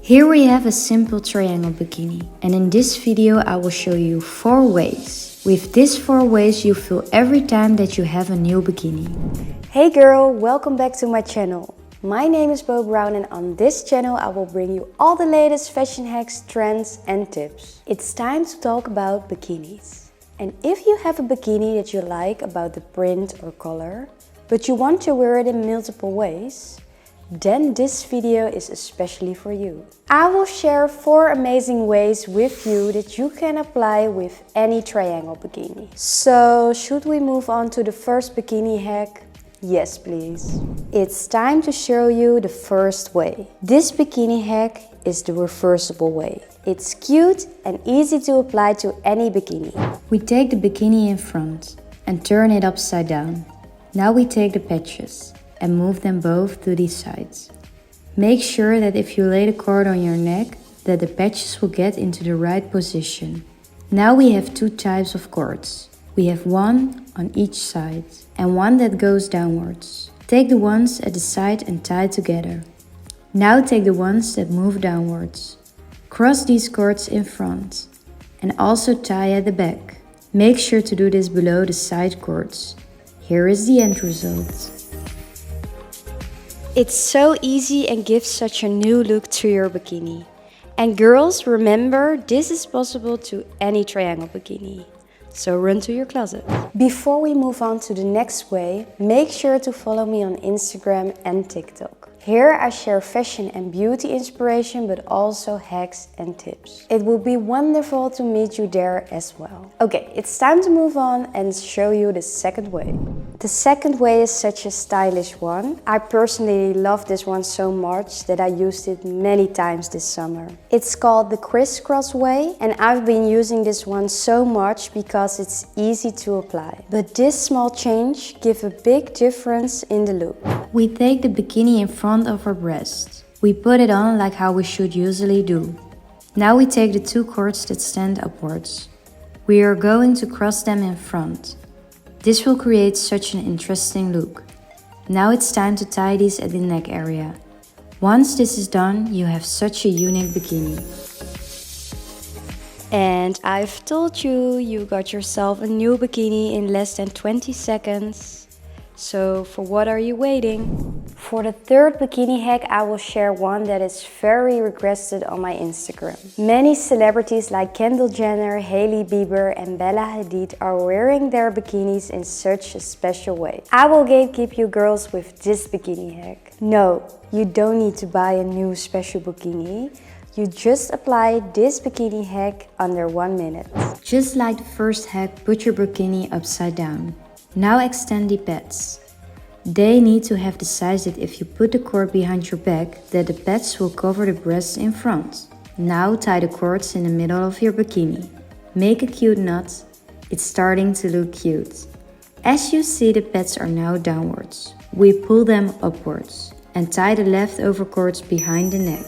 Here we have a simple triangle bikini, and in this video I will show you 4 ways. With these 4 ways you feel every time that you have a new bikini. Hey girl, welcome back to my channel. My name is Bo Brown and on this channel I will bring you all the latest fashion hacks, trends and tips. It's time to talk about bikinis. And if you have a bikini that you like about the print or color, but you want to wear it in multiple ways, then this video is especially for you. I will share 4 amazing ways with you that you can apply with any triangle bikini. So should we move on to the first bikini hack? Yes, please. It's time to show you the first way. This bikini hack is the reversible way. It's cute and easy to apply to any bikini. We take the bikini in front and turn it upside down. Now we take the patches and move them both to the sides. Make sure that if you lay the cord on your neck, that the patches will get into the right position. Now we have 2 types of cords. We have one on each side and one that goes downwards. Take the ones at the side and tie together. Now take the ones that move downwards. Cross these cords in front and also tie at the back. Make sure to do this below the side cords. Here is the end result. It's so easy and gives such a new look to your bikini. And girls, remember, this is possible to any triangle bikini. So run to your closet. Before we move on to the next way, make sure to follow me on Instagram and TikTok. Here I share fashion and beauty inspiration, but also hacks and tips. It will be wonderful to meet you there as well. Okay, it's time to move on and show you the second way. The second way is such a stylish one. I personally love this one so much that I used it many times this summer. It's called the crisscross way and I've been using this one so much because it's easy to apply. But this small change gives a big difference in the look. We take the bikini in front of our breast. We put it on like how we should usually do. Now we take the 2 cords that stand upwards. We are going to cross them in front. This will create such an interesting look. Now it's time to tie these at the neck area. Once this is done, you have such a unique bikini. And I've told you, you got yourself a new bikini in less than 20 seconds. So for what are you waiting? For the third bikini hack, I will share one that is very requested on my Instagram. Many celebrities like Kendall Jenner, Hailey Bieber and Bella Hadid are wearing their bikinis in such a special way. I will gatekeep you girls with this bikini hack. No, you don't need to buy a new special bikini. You just apply this bikini hack under 1 minute. Just like the first hack, put your bikini upside down. Now extend the pads. They need to have the size that if you put the cord behind your back, that the pads will cover the breasts in front. Now tie the cords in the middle of your bikini. Make a cute knot. It's starting to look cute. As you see, the pads are now downwards. We pull them upwards and tie the leftover cords behind the neck.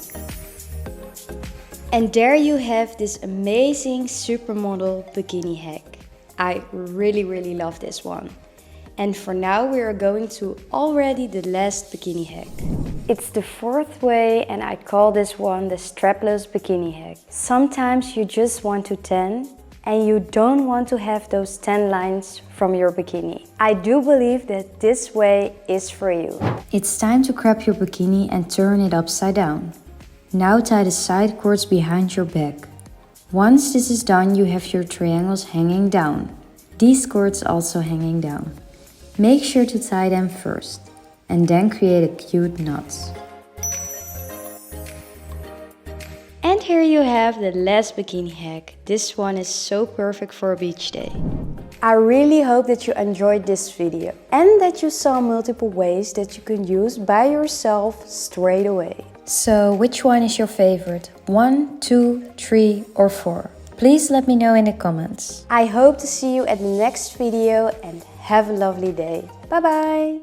And there you have this amazing supermodel bikini hack. I really love this one. And for now we are going to already the last bikini hack. It's the 4th way and I call this one the strapless bikini hack. Sometimes you just want to tan and you don't want to have those tan lines from your bikini. I do believe that this way is for you. It's time to grab your bikini and turn it upside down. Now tie the side cords behind your back. Once this is done, you have your triangles hanging down. These cords also hanging down. Make sure to tie them first and then create a cute knot. And here you have the last bikini hack. This one is so perfect for a beach day. I really hope that you enjoyed this video and that you saw multiple ways that you can use by yourself straight away. So which one is your favorite? 1, 2, 3 or 4? Please let me know in the comments. I hope to see you at the next video and have a lovely day. Bye bye!